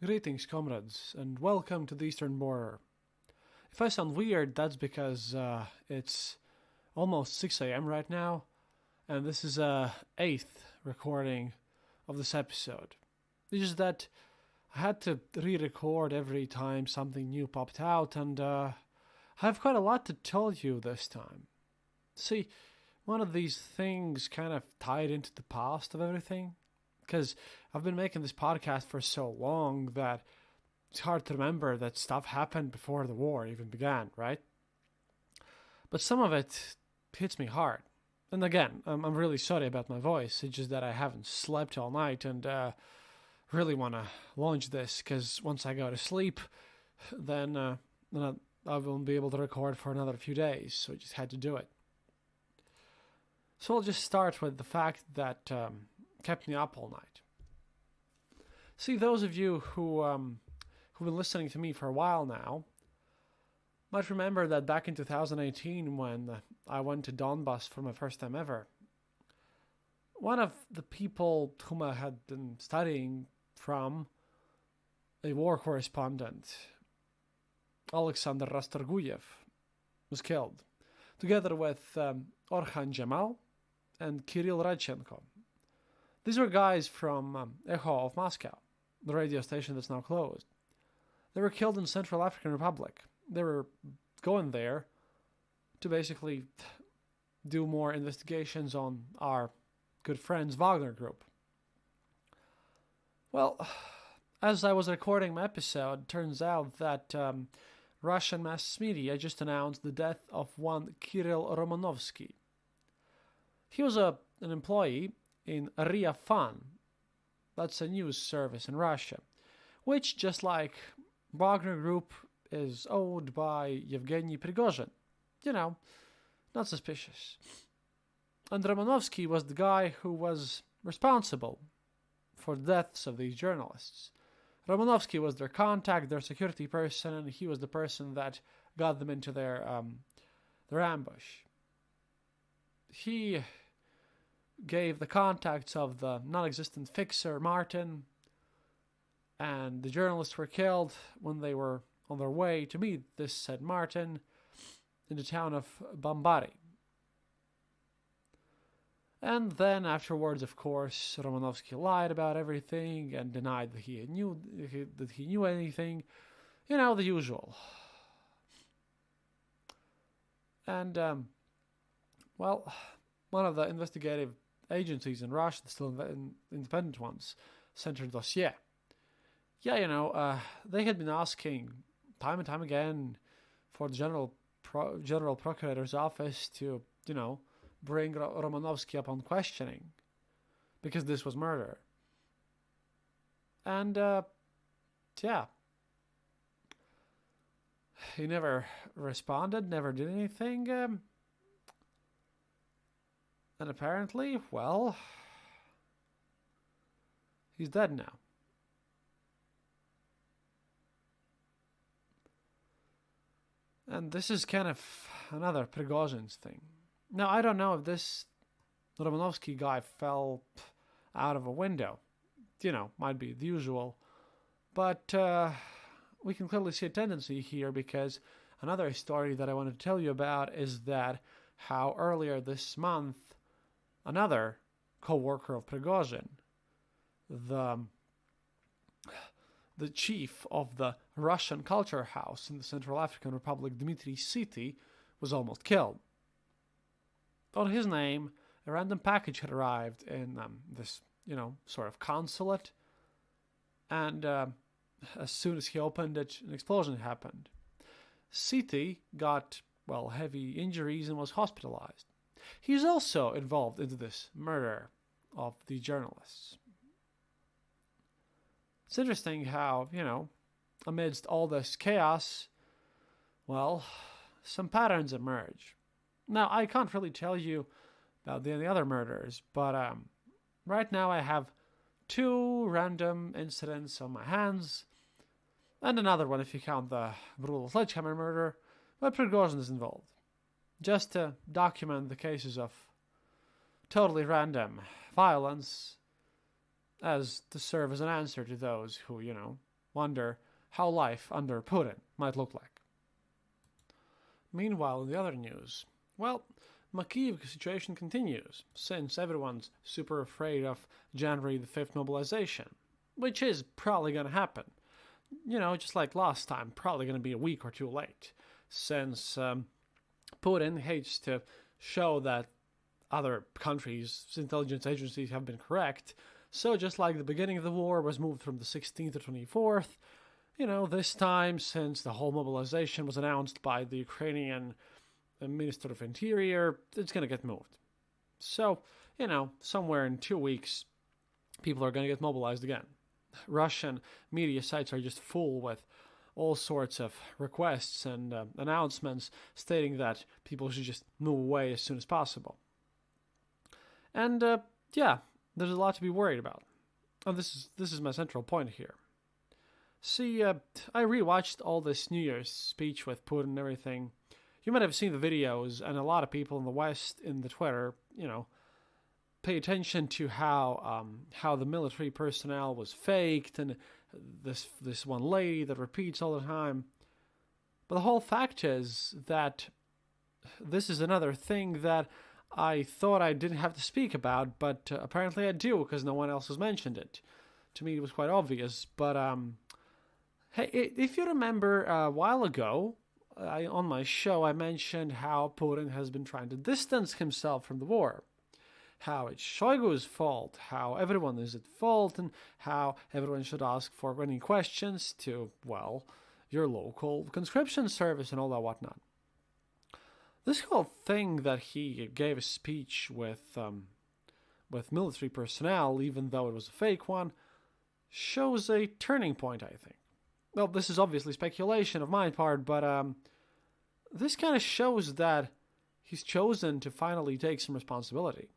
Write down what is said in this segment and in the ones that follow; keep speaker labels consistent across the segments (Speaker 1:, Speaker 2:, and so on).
Speaker 1: Greetings, comrades, and welcome to the Eastern Border. If I sound weird, that's because it's almost 6 a.m. right now, and this is a 8th recording of this episode. It's just that I had to re-record every time something new popped out, and I have quite a lot to tell you this time. See, one of these things kind of tied into the past of everything, because I've been making this podcast for so long that it's hard to remember that stuff happened before the war even began, right? But some of it hits me hard. And again, I'm really sorry about my voice. It's just that I haven't slept all night and really want to launch this, because once I go to sleep, then I won't be able to record for another few days, so I just had to do it. So I'll just start with the fact that kept me up all night. See, those of you who've been listening to me for a while now might remember that back in 2018, when I went to Donbass for my first time ever, one of the people whom I had been studying from, a war correspondent, Alexander Rastorguyev, was killed, together with Orhan Jamal and Kirill Radchenko. These were guys from Echo of Moscow, the radio station that's now closed. They were killed in Central African Republic. They were going there to basically do more investigations on our good friends Wagner Group. Well, as I was recording my episode, turns out that Russian mass media just announced the death of one Kirill Romanovsky. He was an employee in RIA Fan, that's a news service in Russia, which, just like Wagner Group, is owned by Yevgeny Prigozhin. You know, not suspicious. And Romanovsky was the guy who was responsible for the deaths of these journalists. Romanovsky was their contact, their security person, and he was the person that got them into their ambush. He gave the contacts of the non-existent fixer Martin, and the journalists were killed when they were on their way to meet this said Martin in the town of Bambari. And then afterwards, of course, Romanovsky lied about everything and denied that he knew anything. You know, the usual. And, well, one of the investigative agencies in Russia, still independent ones, sent her dossier. Yeah, you know, they had been asking time and time again for the general procurator's office to, you know, bring Romanovsky up on questioning, because this was murder. And, yeah. He never responded, never did anything, and apparently, well, he's dead now. And this is kind of another Prigozhin's thing. Now, I don't know if this Romanovsky guy fell out of a window. You know, might be the usual. But we can clearly see a tendency here, because another story that I wanted to tell you about is that how earlier this month, another co-worker of Prigozhin, the chief of the Russian culture house in the Central African Republic, Dmitry Siti, was almost killed. On his name, a random package had arrived in this, you know, sort of consulate, and as soon as he opened it, an explosion happened. Siti got, well, heavy injuries and was hospitalized. He's also involved into this murder of the journalists. It's interesting how, you know, amidst all this chaos, well, some patterns emerge. Now, I can't really tell you about the other murders, but right now I have 2 random incidents on my hands, and another one if you count the brutal sledgehammer murder, where Prigozhin is involved, just to document the cases of totally random violence, as to serve as an answer to those who, you know, wonder how life under Putin might look like. Meanwhile, in the other news, well, Makiyevka situation continues, since everyone's super afraid of January the 5th mobilization, which is probably going to happen. Just like last time, probably going to be a week or two late, since Putin hates to show that other countries' intelligence agencies have been correct. So just like the beginning of the war was moved from the 16th to 24th, this time, since the whole mobilization was announced by the Ukrainian Minister of Interior, it's going to get moved. So, somewhere in 2 weeks, people are going to get mobilized again. Russian media sites are just full with all sorts of requests and announcements stating that people should just move away as soon as possible. And, there's a lot to be worried about. And this is my central point here. See, I rewatched all this New Year's speech with Putin and everything. You might have seen the videos, and a lot of people in the West, in the Twitter, pay attention to how the military personnel was faked, and this one lady that repeats all the time. But the whole fact is that this is another thing that I thought I didn't have to speak about, but apparently I do, because no one else has mentioned it. To me, it was quite obvious. But hey, if you remember a while ago, on my show, I mentioned how Putin has been trying to distance himself from the war. How it's Shoigu's fault, how everyone is at fault, and how everyone should ask for any questions to, your local conscription service and all that whatnot. This whole thing that he gave a speech with military personnel, even though it was a fake one, shows a turning point, I think. Well, this is obviously speculation of my part, but this kind of shows that he's chosen to finally take some responsibility.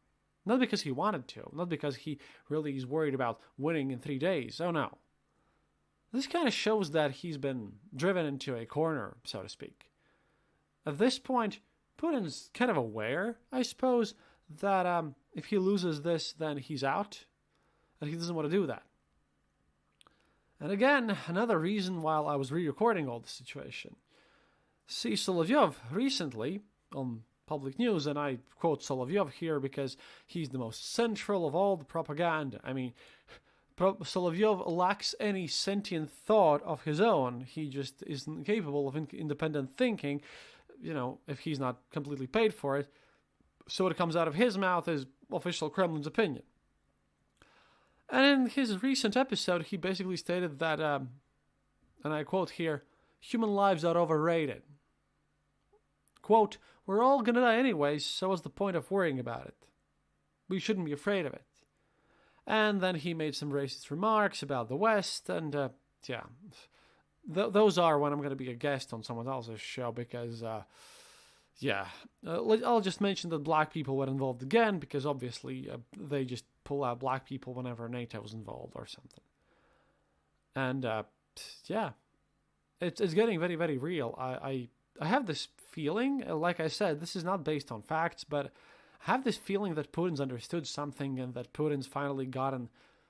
Speaker 1: Not because he wanted to, not because he really is worried about winning in 3 days. Oh no. This kind of shows that he's been driven into a corner, so to speak. At this point, Putin's kind of aware, I suppose, that if he loses this, then he's out, and he doesn't want to do that. And again, another reason why I was re-recording all the situation. See, Solovyov recently, on public news, and I quote Solovyov here because he's the most central of all the propaganda. I mean, Solovyov lacks any sentient thought of his own. He just isn't capable of independent thinking, if he's not completely paid for it. So what comes out of his mouth is official Kremlin's opinion. And in his recent episode, he basically stated that, and I quote here, human lives are overrated. Quote, we're all gonna die anyways, so what's the point of worrying about it? We shouldn't be afraid of it. And then he made some racist remarks about the West, and those are when I'm going to be a guest on someone else's show, because, I'll just mention that black people were involved again, because obviously they just pull out black people whenever NATO is involved or something. And, it's getting very, very real. I have this feeling, like I said, this is not based on facts, but I have this feeling that Putin's understood something, and that Putin's finally gotten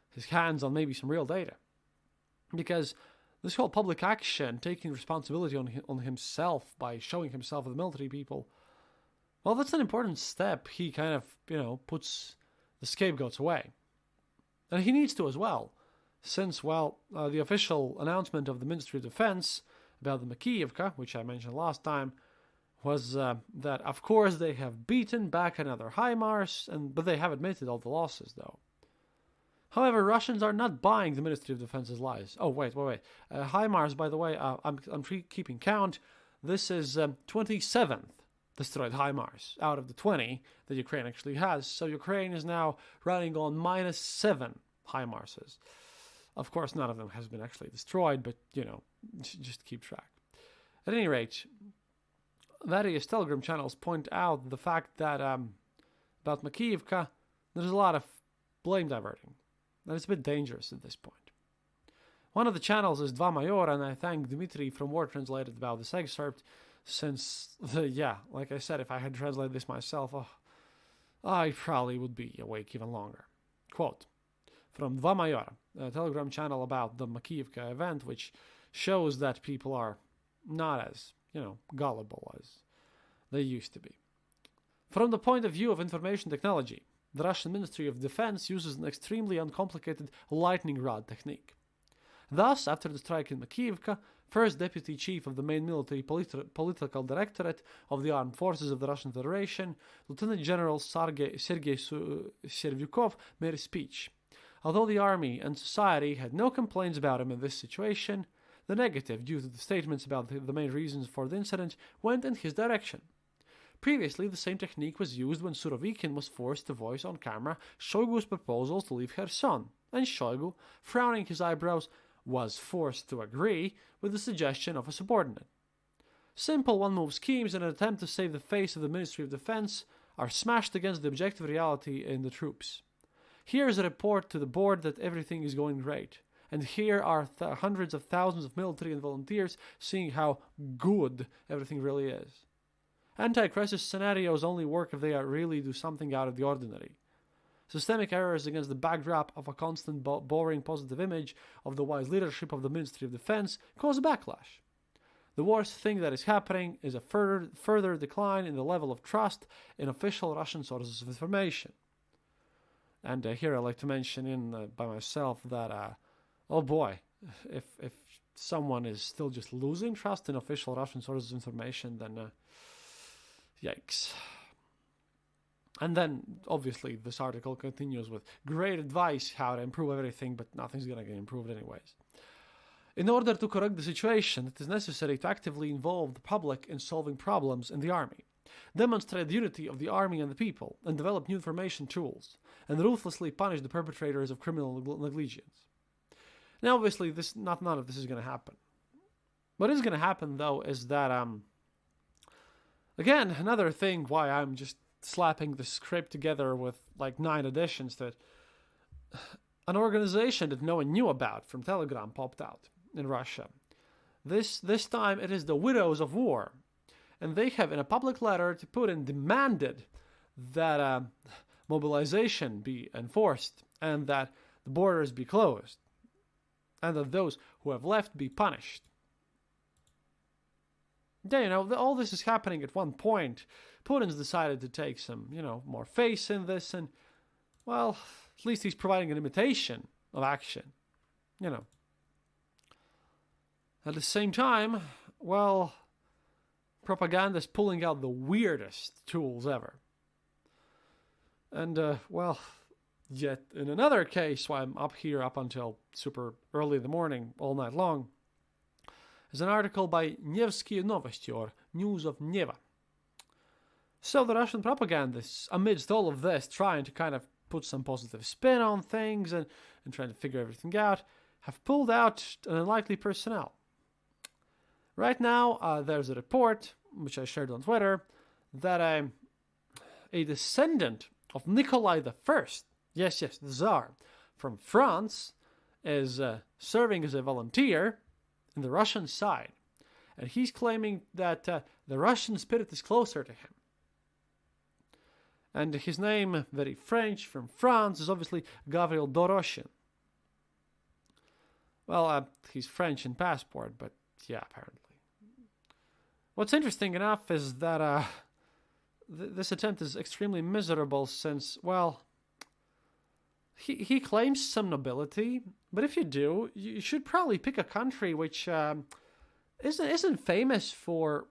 Speaker 1: his hands on maybe some real data. Because this whole public action, taking responsibility on himself by showing himself with military people, well, that's an important step. He kind of, puts the scapegoats away. And he needs to as well, since, the official announcement of the Ministry of Defense about the Makiyevka, which I mentioned last time, was that, of course, they have beaten back another HIMARS, but they have admitted all the losses, though. However, Russians are not buying the Ministry of Defense's lies. Oh, wait. HIMARS, by the way, I'm keeping count. This is 27th destroyed HIMARS out of the 20 that Ukraine actually has. So Ukraine is now running on -7 HIMARSes. Of course, none of them has been actually destroyed, but, just keep track. At any rate, various Telegram channels point out the fact that about Makiyevka, there's a lot of blame diverting. And it's a bit dangerous at this point. One of the channels is Dva Mayor, and I thank Dmitry from War Translated about this excerpt, since, like I said, if I had translated this myself, I probably would be awake even longer. Quote, from Dva Mayor, Telegram channel about the Makiivka event, which shows that people are not as, gullible as they used to be. From the point of view of information technology, the Russian Ministry of Defense uses an extremely uncomplicated lightning rod technique. Thus, after the strike in Makiivka, first Deputy Chief of the main military political directorate of the Armed Forces of the Russian Federation, Lieutenant General Sergei Servyukov, made a speech. Although the army and society had no complaints about him in this situation, the negative, due to the statements about the main reasons for the incident, went in his direction. Previously, the same technique was used when Surovikin was forced to voice on camera Shoigu's proposals to leave Kherson, and Shoigu, frowning his eyebrows, was forced to agree with the suggestion of a subordinate. Simple one-move schemes in an attempt to save the face of the Ministry of Defense are smashed against the objective reality in the troops. Here is a report to the board that everything is going great, and here are hundreds of thousands of military and volunteers seeing how good everything really is. Anti-crisis scenarios only work if they really do something out of the ordinary. Systemic errors against the backdrop of a constant boring positive image of the wise leadership of the Ministry of Defense cause a backlash. The worst thing that is happening is a further decline in the level of trust in official Russian sources of information. And here I'd like to mention by myself that, oh boy, if someone is still just losing trust in official Russian sources of information, then yikes. And then, obviously, this article continues with great advice how to improve everything, but nothing's going to get improved anyways. In order to correct the situation, it is necessary to actively involve the public in solving problems in the army, demonstrate the unity of the army and the people, and develop new information tools, and ruthlessly punish the perpetrators of criminal negligence. Now, obviously, none of this is going to happen. What is going to happen, though, is that, again, another thing why I'm just slapping the script together with like 9 additions to it, an organization that no one knew about from Telegram popped out in Russia. This time it is the Widows of War, and they have in a public letter to Putin demanded that mobilization be enforced and that the borders be closed and that those who have left be punished. Yeah, all this is happening at one point. Putin's decided to take some, more face in this, and, well, at least he's providing an imitation of action, At the same time, well, propaganda is pulling out the weirdest tools ever. And, well, yet in another case, why I'm up here up until super early in the morning, all night long, is an article by Nevsky Novosti, or News of Neva. So the Russian propagandists, amidst all of this, trying to kind of put some positive spin on things and trying to figure everything out, have pulled out an unlikely personnel. Right now, there's a report, which I shared on Twitter, that a descendant of Nikolai I, yes, the Tsar, from France, is serving as a volunteer in the Russian side. And he's claiming that the Russian spirit is closer to him. And his name, very French, from France, is obviously Gavril Doroshin. Well, he's French in passport, but yeah, apparently. What's interesting enough is that this attempt is extremely miserable since, well, he claims some nobility, but if you do, you should probably pick a country which isn't famous for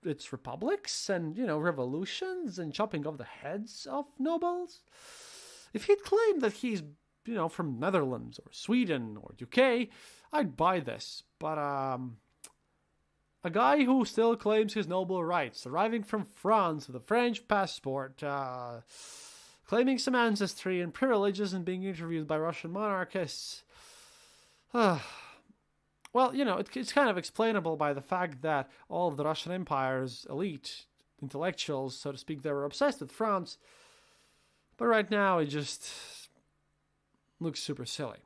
Speaker 1: its republics and, revolutions and chopping off the heads of nobles. If he'd claimed that he's, from Netherlands or Sweden or UK, I'd buy this. But a guy who still claims his noble rights, arriving from France with a French passport, claiming some ancestry and privileges and being interviewed by Russian monarchists. Well, it's kind of explainable by the fact that all of the Russian Empire's elite intellectuals, so to speak, they were obsessed with France. But right now, it just looks super silly.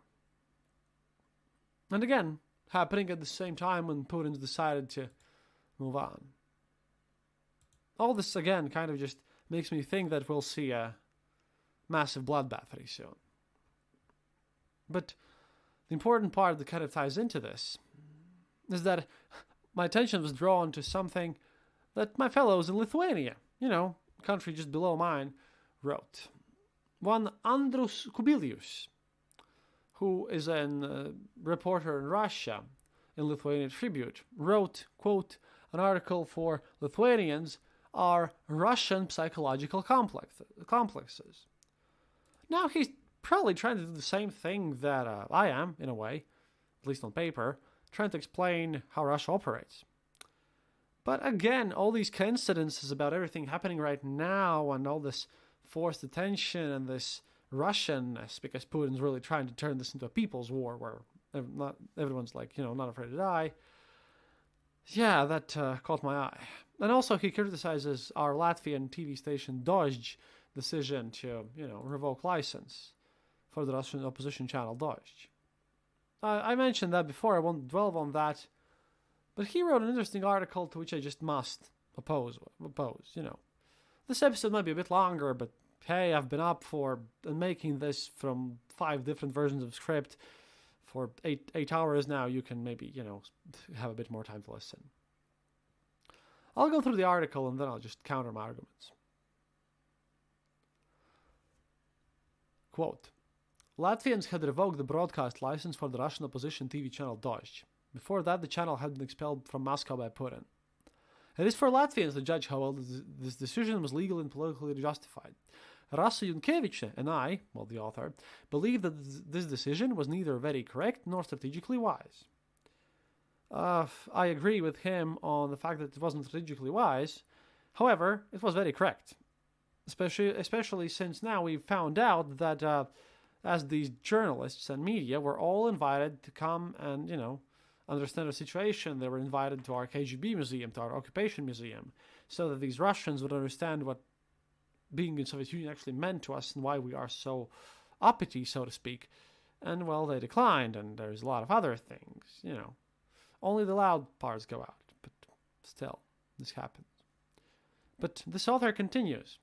Speaker 1: And again, happening at the same time when Putin's decided to move on. All this, again, kind of just makes me think that we'll see a massive bloodbath very soon. But the important part that kind of ties into this is that my attention was drawn to something that my fellows in Lithuania, country just below mine, wrote. One Andrus Kubilius, who is a reporter in Russia in Lithuania Tribute, wrote, quote, an article for Lithuanians are Russian psychological complexes. Now he's probably trying to do the same thing that I am, in a way, at least on paper, trying to explain how Russia operates. But again, all these coincidences about everything happening right now and all this forced attention and this Russianness, because Putin's really trying to turn this into a people's war where everyone's like, not afraid to die. Yeah, that caught my eye. And also he criticizes our Latvian TV station Dozhd decision to, revoke license for the Russian opposition channel Dozhd. I mentioned that before, I won't dwell on that. But he wrote an interesting article to which I just must oppose. This episode might be a bit longer, but hey, I've been up and making this from 5 different versions of script for 8 hours now. You can maybe, have a bit more time to listen. I'll go through the article and then I'll just counter my arguments. Quote, Latvians had revoked the broadcast license for the Russian opposition TV channel Dozhd. Before that, the channel had been expelled from Moscow by Putin. It is for Latvians to judge how well this decision was legally and politically justified. Rasa Junkevice and I, the author, believe that this decision was neither very correct nor strategically wise. I agree with him on the fact that it wasn't strategically wise. However, it was very correct. Especially since now we've found out that as these journalists and media were all invited to come and, understand the situation. They were invited to our KGB museum, to our occupation museum, so that these Russians would understand what being in Soviet Union actually meant to us and why we are so uppity, so to speak. And, they declined, and there's a lot of other things, Only the loud parts go out, but still, this happens. But this author continues.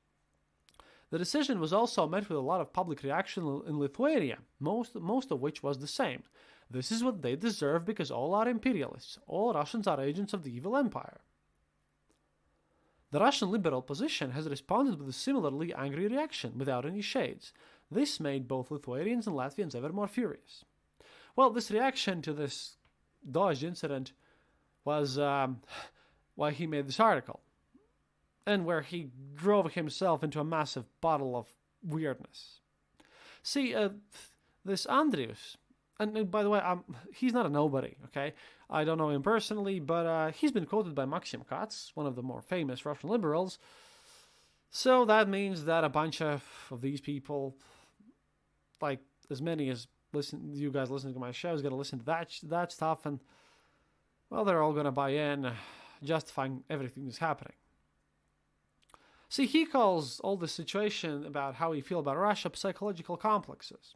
Speaker 1: The decision was also met with a lot of public reaction in Lithuania, most of which was the same. This is what they deserve because all are imperialists. All Russians are agents of the evil empire. The Russian liberal position has responded with a similarly angry reaction, without any shades. This made both Lithuanians and Latvians ever more furious. This reaction to this Dozhd incident was why he made this article, and where he drove himself into a massive bottle of weirdness. See, this Andrius, and by the way, he's not a nobody, okay? I don't know him personally, but he's been quoted by Maxim Katz, one of the more famous Russian liberals. So that means that a bunch of these people, like as many as you guys listening to my show, is going to listen to that stuff, and, they're all going to buy in, justifying everything that's happening. See, he calls all this situation about how he feels about Russia psychological complexes.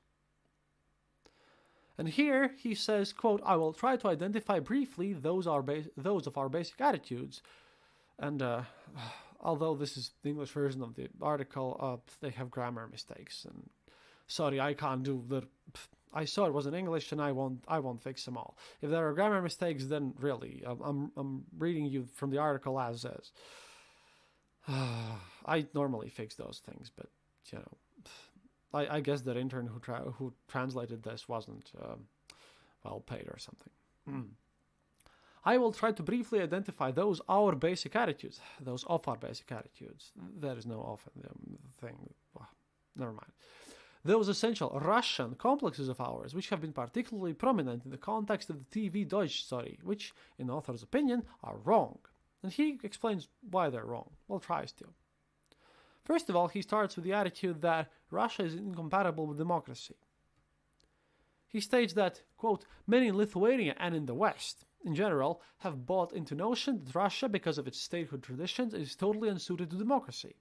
Speaker 1: And here he says, quote, I will try to identify briefly those of our basic attitudes. And although this is the English version of the article, they have grammar mistakes. And sorry, I can't do the... I saw it was in English, and I won't fix them all. If there are grammar mistakes, then really, I'm reading you from the article as is. I normally fix those things, but I guess that intern who translated this wasn't well paid or something. I will try to briefly identify those of our basic attitudes. There is no of thing. Never mind. Those essential Russian complexes of ours, which have been particularly prominent in the context of the TV Dozhd story, which, in the author's opinion, are wrong. And he explains why they're wrong. Tries to. First of all, he starts with the attitude that Russia is incompatible with democracy. He states that, quote, many in Lithuania and in the West, in general, have bought into the notion that Russia, because of its statehood traditions, is totally unsuited to democracy.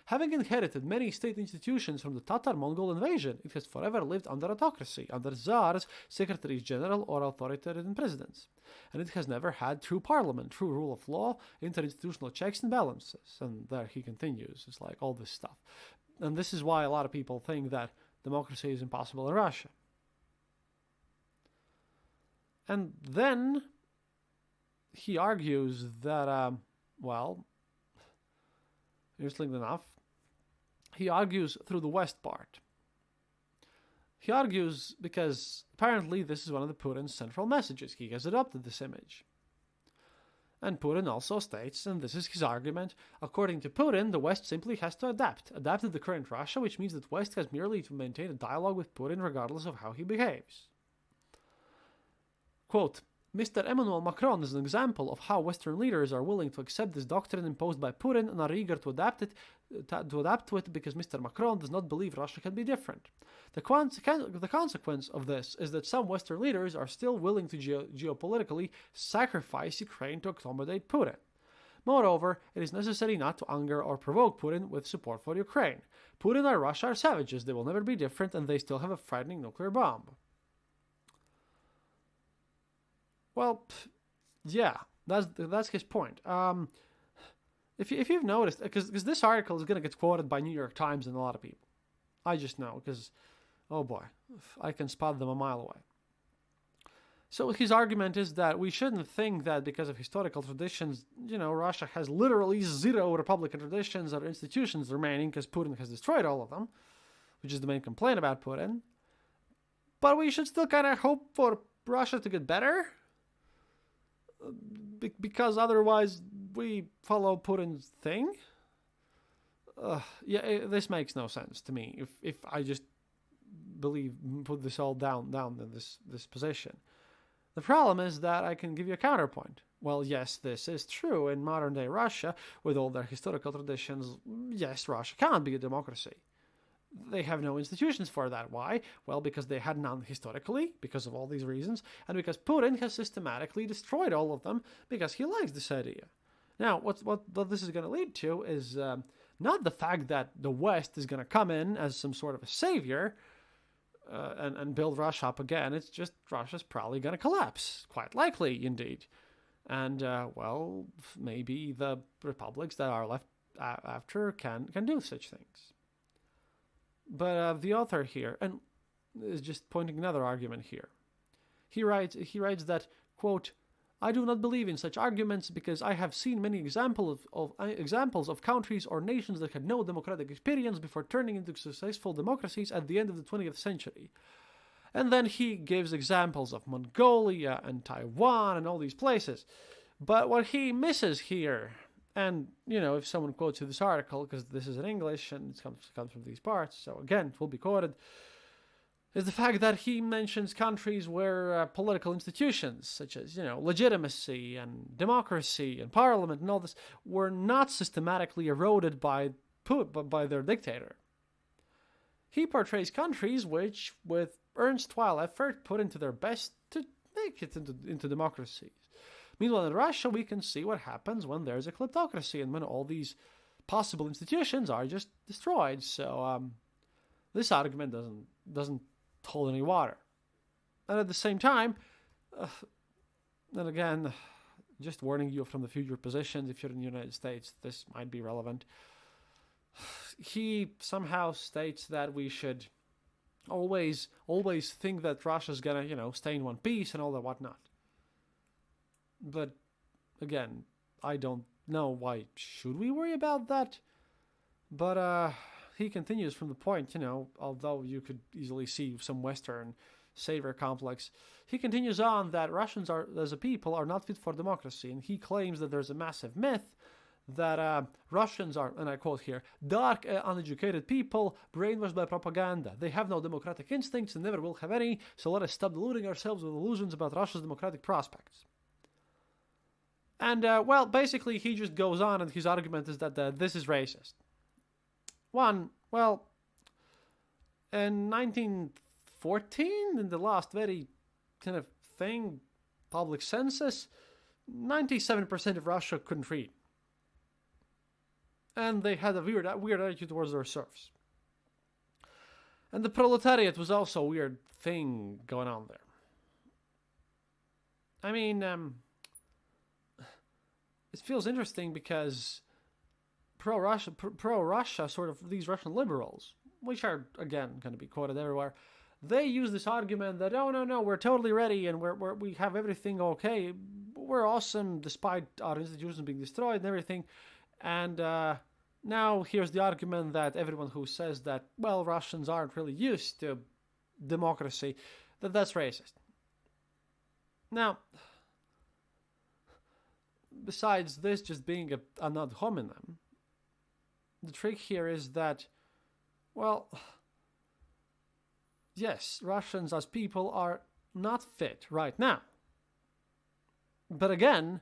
Speaker 1: Having inherited many state institutions from the Tatar-Mongol invasion, it has forever lived under autocracy, under czars, secretaries general, or authoritarian presidents. And it has never had true parliament, true rule of law, interinstitutional checks and balances. And there he continues. It's like all this stuff. And this is why a lot of people think that democracy is impossible in Russia. And then he argues that, well, interestingly enough, he argues through the West part. He argues because apparently this is one of the Putin's central messages. He has adopted this image. And Putin also states, and this is his argument, according to Putin, the West simply has to adapt to the current Russia, which means that West has merely to maintain a dialogue with Putin regardless of how he behaves. Quote, Mr. Emmanuel Macron is an example of how Western leaders are willing to accept this doctrine imposed by Putin and are eager to adapt to it because Mr. Macron does not believe Russia can be different. The consequence of this is that some Western leaders are still willing to geopolitically sacrifice Ukraine to accommodate Putin. Moreover, it is necessary not to anger or provoke Putin with support for Ukraine. Putin and Russia are savages. They will never be different, and they still have a frightening nuclear bomb. Well, yeah, that's his point. If you've noticed, because this article is going to get quoted by New York Times and a lot of people. I just know, because, oh boy, I can spot them a mile away. So his argument is that we shouldn't think that because of historical traditions, Russia has literally zero republican traditions or institutions remaining because Putin has destroyed all of them, which is the main complaint about Putin. But we should still kind of hope for Russia to get better, because otherwise we follow Putin's thing. This makes no sense to me. If I just put this all down in this position. The problem is that I can give you a counterpoint. Well, yes, this is true in modern day Russia with all their historical traditions. Yes, Russia can't be a democracy. They have no institutions for that. Why? Well, because they had none historically, because of all these reasons, and because Putin has systematically destroyed all of them because he likes this idea. Now, what this is going to lead to is not the fact that the West is going to come in as some sort of a savior and build Russia up again. It's just Russia's probably going to collapse, quite likely, indeed. And, well, maybe the republics that are left after can do such things. But the author here, and is just pointing another argument here. He writes that, quote, I do not believe in such arguments because I have seen many examples of countries or nations that had no democratic experience before turning into successful democracies at the end of the 20th century. And then he gives examples of Mongolia and Taiwan and all these places. But what he misses here, and, if someone quotes you this article, because this is in English and it comes from these parts, so again, it will be quoted, is the fact that he mentions countries where political institutions, such as, legitimacy and democracy and parliament and all this, were not systematically eroded by their dictator. He portrays countries which, with erstwhile effort, put into their best to make it into democracies. Meanwhile, in Russia, we can see what happens when there's a kleptocracy and when all these possible institutions are just destroyed. So this argument doesn't hold any water. And at the same time, and again, just warning you from the future positions, if you're in the United States, this might be relevant. He somehow states that we should always think that Russia's gonna, stay in one piece and all that whatnot. But again, I don't know why should we worry about that. But he continues from the point, although you could easily see some Western savior complex, he continues on that Russians are, as a people, are not fit for democracy, and he claims that there's a massive myth that Russians are, and I quote here, dark, uneducated people brainwashed by propaganda. They have no democratic instincts and never will have any, so let us stop deluding ourselves with illusions about Russia's democratic prospects. And, well, basically, he just goes on, and his argument is that this is racist. One, well, in 1914, in the last very kind of thing, public census, 97% of Russia couldn't read. And they had a weird attitude towards their serfs. And the proletariat was also a weird thing going on there. I mean, it feels interesting because pro-Russia, sort of these Russian liberals, which are, again, going to be quoted everywhere, they use this argument that, oh, no, we're totally ready and we have everything okay. We're awesome despite our institutions being destroyed and everything. And now here's the argument that everyone who says that, well, Russians aren't really used to democracy, that's racist. Now, besides this just being an ad hominem, the trick here is that, well, yes, Russians as people are not fit right now. But again,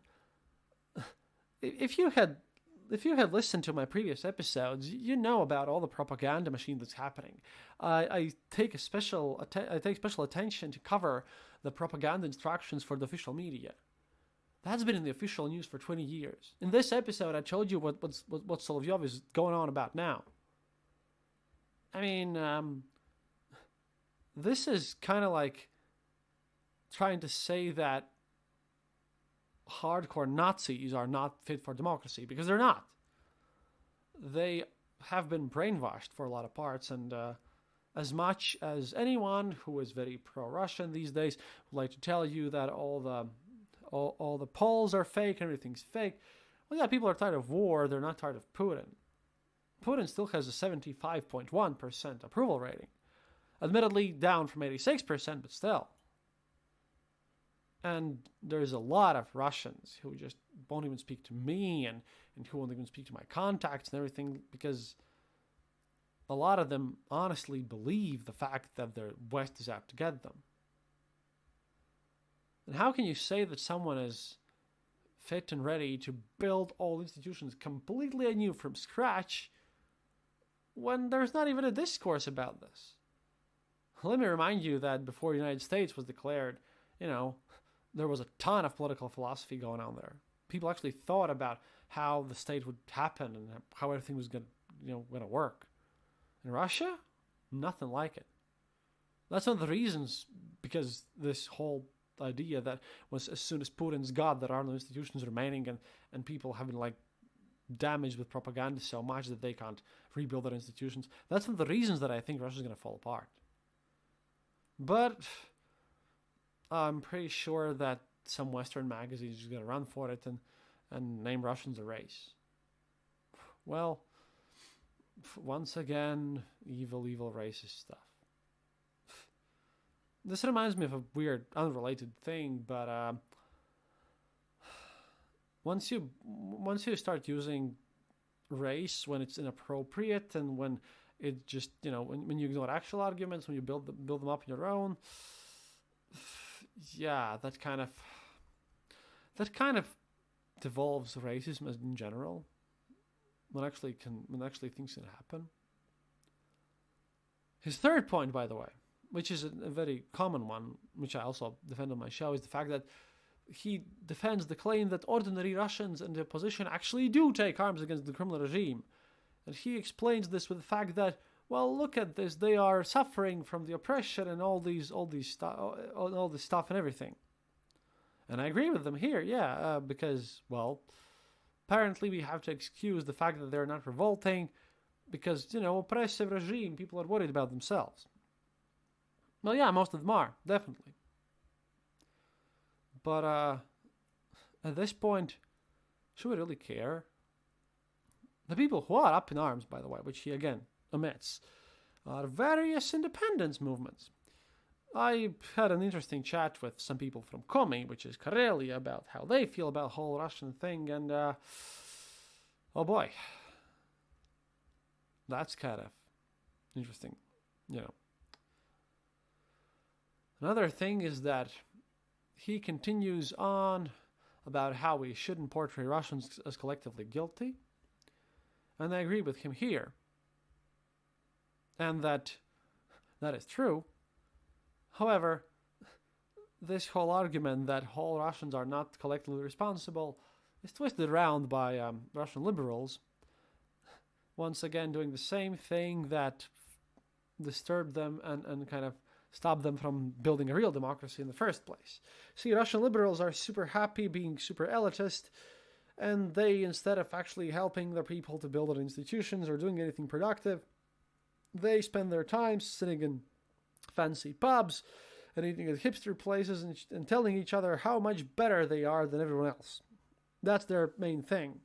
Speaker 1: if you had listened to my previous episodes, you know about all the propaganda machine that's happening. I take special attention to cover the propaganda instructions for the official media. That's been in the official news for 20 years. In this episode, I told you what Solovyov is going on about now. I mean, this is kind of like trying to say that hardcore Nazis are not fit for democracy, because they're not. They have been brainwashed for a lot of parts, and as much as anyone who is very pro-Russian these days would like to tell you that all the polls are fake and everything's fake, well, yeah, people are tired of war. They're not tired of Putin. Putin still has a 75.1% approval rating, admittedly down from 86%, but still. And there's a lot of Russians who just won't even speak to me and who won't even speak to my contacts and everything, because a lot of them honestly believe the fact that the West is out to get them. And how can you say that someone is fit and ready to build all institutions completely anew from scratch when there's not even a discourse about this? Let me remind you that before the United States was declared, there was a ton of political philosophy going on there. People actually thought about how the state would happen and how everything was going to work. In Russia, nothing like it. That's one of the reasons, because this whole idea that was as soon as Putin's got, there are no institutions remaining, and people have been damaged with propaganda so much that they can't rebuild their institutions. That's one of the reasons that I think Russia's going to fall apart. But I'm pretty sure that some Western magazines are going to run for it and name Russians a race. Well, once again, evil racist stuff. This reminds me of a weird, unrelated thing, but once you start using race when it's inappropriate and when it just, when you ignore actual arguments, when you build them up on your own, yeah, that kind of devolves racism in general. When actually things can happen. His third point, by the way, which is a very common one, which I also defend on my show, is the fact that he defends the claim that ordinary Russians in the opposition actually do take arms against the criminal regime. And he explains this with the fact that, well, look at this, they are suffering from the oppression and all this stuff and everything. And I agree with them here, yeah, because, well, apparently we have to excuse the fact that they're not revolting because, oppressive regime, people are worried about themselves. Well, yeah, most of them are, definitely. But at this point, should we really care? The people who are up in arms, by the way, which he again omits, are various independence movements. I had an interesting chat with some people from Komi, which is Karelia, about how they feel about the whole Russian thing, and oh boy, that's kind of interesting, Another thing is that he continues on about how we shouldn't portray Russians as collectively guilty, and I agree with him here, and that is true. However, this whole argument that all Russians are not collectively responsible is twisted around by Russian liberals, once again doing the same thing that disturbed them and kind of stopped them from building a real democracy in the first place. See, Russian liberals are super happy being super elitist, and they, instead of actually helping their people to build their institutions or doing anything productive, they spend their time sitting in fancy pubs and eating at hipster places and telling each other how much better they are than everyone else. That's their main thing.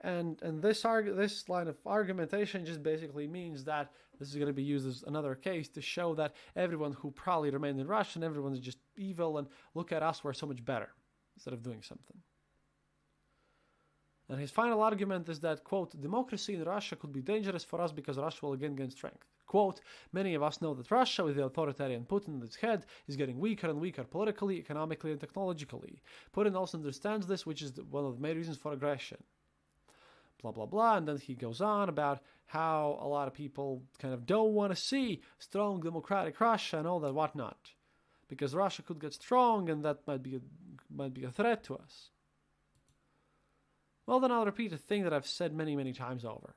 Speaker 1: And this line of argumentation just basically means that this is going to be used as another case to show that everyone who probably remained in Russia and everyone's just evil and look at us, we're so much better, instead of doing something. And his final argument is that, quote, democracy in Russia could be dangerous for us because Russia will again gain strength. Quote, many of us know that Russia, with the authoritarian Putin at its head, is getting weaker and weaker politically, economically, and technologically. Putin also understands this, which is one of the main reasons for aggression. Blah, blah, blah. And then he goes on about how a lot of people kind of don't want to see strong democratic Russia and all that whatnot. Because Russia could get strong and that might be a threat to us. Well, then I'll repeat a thing that I've said many, many times over.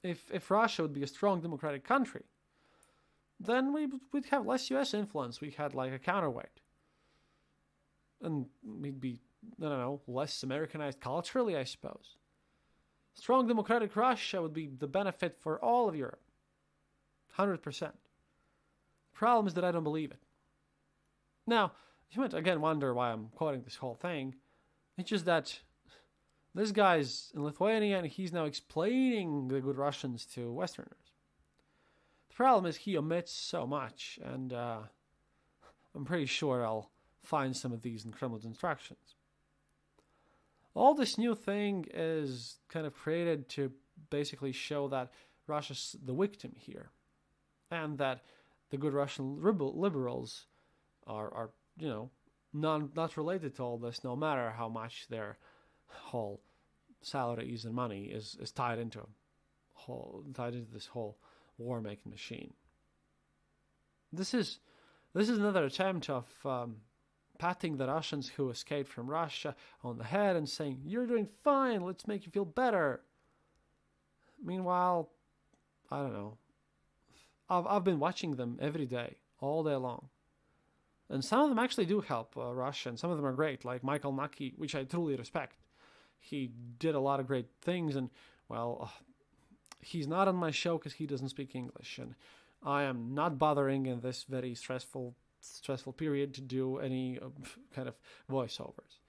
Speaker 1: If Russia would be a strong democratic country, then we'd have less US influence. We had like a counterweight. And we'd be, I don't know, less Americanized culturally, I suppose. Strong democratic Russia would be the benefit for all of Europe. 100%. The problem is that I don't believe it. Now, you might again wonder why I'm quoting this whole thing. It's just that this guy's in Lithuania and he's now explaining the good Russians to Westerners. The problem is he omits so much, and I'm pretty sure I'll find some of these in Kremlin's instructions. All this new thing is kind of created to basically show that Russia's the victim here, and that the good Russian liberals are not related to all this, no matter how much their whole salaries and money is tied into this whole war-making machine. This is another attempt of patting the Russians who escaped from Russia on the head and saying, "You're doing fine. Let's make you feel better." Meanwhile, I don't know. I've been watching them every day, all day long. And some of them actually do help Russia, and some of them are great, like Michael Naki, which I truly respect. He did a lot of great things, and, well, he's not on my show because he doesn't speak English, and I am not bothering in this very stressful period to do any kind of voiceovers.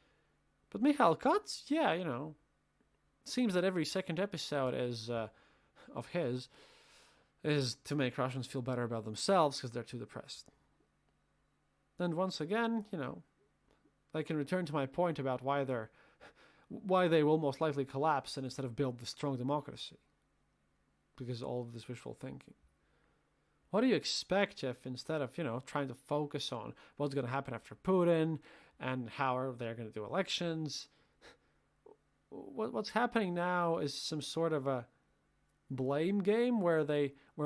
Speaker 1: But Mikhail Katz, yeah, seems that every second episode is of his is to make Russians feel better about themselves because they're too depressed. And once again, I can return to my point about why they will most likely collapse and instead of build the strong democracy. Because of all of this wishful thinking. What do you expect if instead of, trying to focus on what's going to happen after Putin and how they're going to do elections, what's happening now is some sort of a blame game where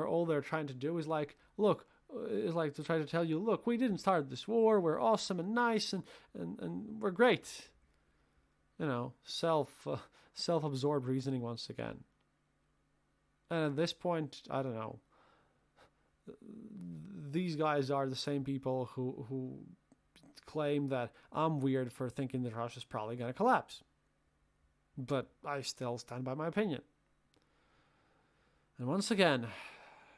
Speaker 1: all they're trying to do is like, look, is like to try to tell you, look, we didn't start this war, we're awesome and nice and we're great. Self-absorbed reasoning once again. And at this point, I don't know. These guys are the same people who claim that I'm weird for thinking that Russia's probably going to collapse. But I still stand by my opinion. And once again,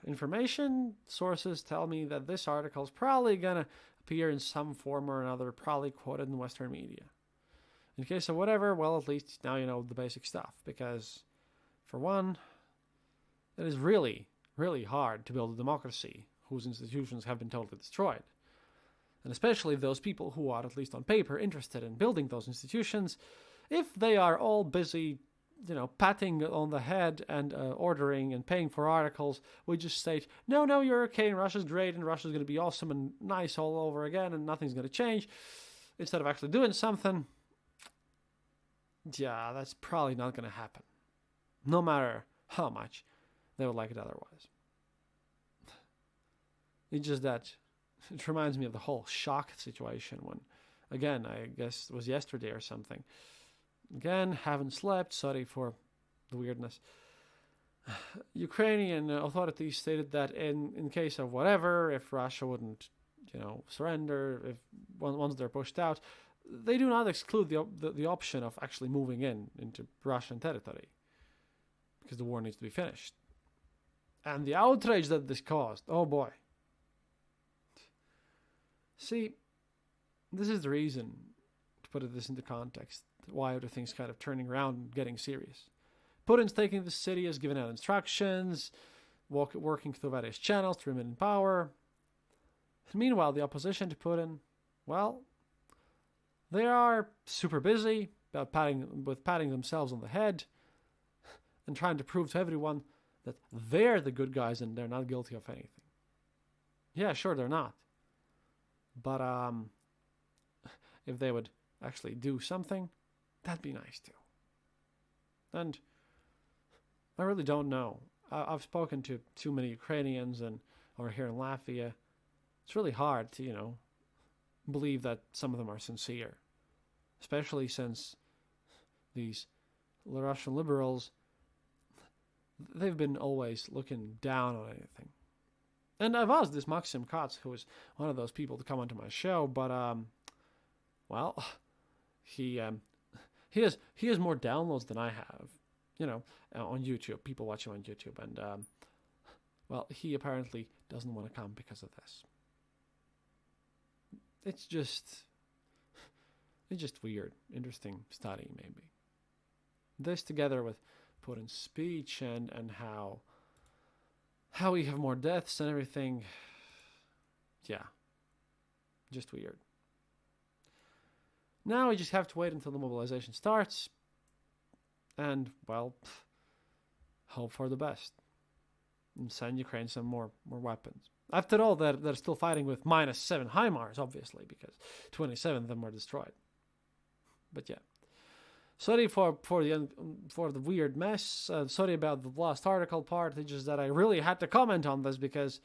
Speaker 1: information sources tell me that this article is probably going to appear in some form or another, probably quoted in Western media. In case of whatever, well, at least now you know the basic stuff. Because, for one, it is really, really hard to build a democracy whose institutions have been totally destroyed. And especially those people who are, at least on paper, interested in building those institutions, if they are all busy, patting on the head and ordering and paying for articles, we just state, no, you're okay, and Russia's great, and Russia's going to be awesome and nice all over again, and nothing's going to change, instead of actually doing something, yeah, that's probably not going to happen. No matter how much they would like it otherwise. It's just that it reminds me of the whole shock situation when, again, I guess it was yesterday or something. Again, haven't slept, sorry for the weirdness. Ukrainian authorities stated that in case of whatever, if Russia wouldn't, surrender, if once they're pushed out, they do not exclude the option of actually moving into Russian territory because the war needs to be finished. And the outrage that this caused, oh boy, See, this is the reason, to put this into context, why everything's kind of turning around and getting serious. Putin's taking the city, has given out instructions, working through various channels to remain in power. Meanwhile, the opposition to Putin, well, they are super busy about patting themselves on the head and trying to prove to everyone that they're the good guys and they're not guilty of anything. Yeah, sure, they're not. But if they would actually do something, that'd be nice too. And I really don't know. I've spoken to too many Ukrainians or here in Latvia. It's really hard to, believe that some of them are sincere. Especially since these Russian liberals, they've been always looking down on anything. And I've asked this Maxim Katz, who is one of those people, to come onto my show, but well, he has more downloads than I have, on YouTube. People watch him on YouTube, and well, he apparently doesn't want to come because of this. It's just weird, interesting study maybe. This together with Putin's speech and how we have more deaths and everything, yeah, just weird. Now we just have to wait until the mobilization starts and, well, hope for the best and send Ukraine some more weapons. After all, they're still fighting with -7 HIMARS, obviously, because 27 of them were destroyed. But yeah, sorry for the weird mess. Sorry about the last article part. It's just that I really had to comment on this because,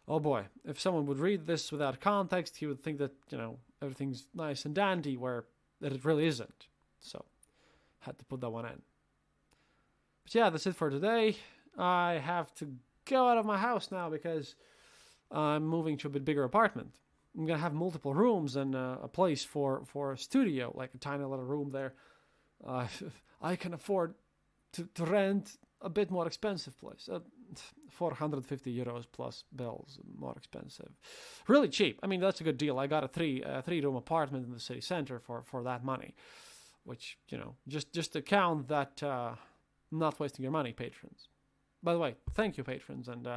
Speaker 1: oh boy, if someone would read this without context, he would think that everything's nice and dandy, where it really isn't. So, had to put that one in. But yeah, that's it for today. I have to go out of my house now because I'm moving to a bit bigger apartment. I'm going to have multiple rooms and a place for a studio, like a tiny little room there. I can afford to rent a bit more expensive place. 450 euros plus bills, more expensive. Really cheap. I mean, that's a good deal. I got a three-room apartment in the city center for that money, which, just to count that not wasting your money, patrons. By the way, thank you, patrons. And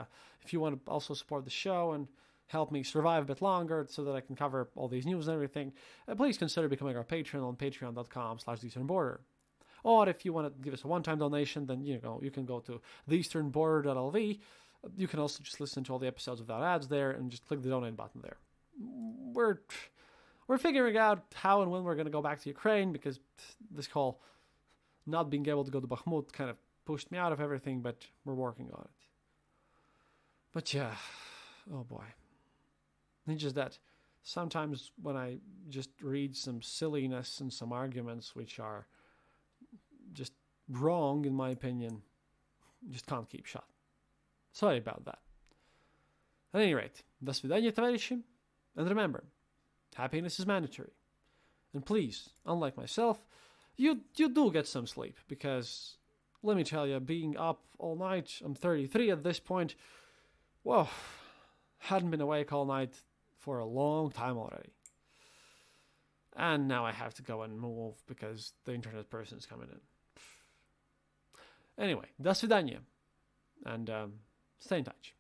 Speaker 1: if you want to also support the show and help me survive a bit longer so that I can cover all these news and everything, please consider becoming our patron on patreon.com/theeasternborder. Or if you want to give us a one-time donation, then you can go to theeasternborder.lv. You can also just listen to all the episodes without ads there and just click the donate button there. We're figuring out how and when we're going to go back to Ukraine, because this whole not being able to go to Bakhmut kind of pushed me out of everything, but we're working on it. But yeah, oh boy. It's just that sometimes when I just read some silliness and some arguments which are just wrong, in my opinion, just can't keep shut. Sorry about that. At any rate, до свидания, товарищи. And remember, happiness is mandatory. And please, unlike myself, you do get some sleep, because let me tell you, being up all night, I'm 33 at this point, whoa, hadn't been awake all night for a long time already. And now I have to go and move because the internet person is coming in. Anyway, до свидания. And stay in touch.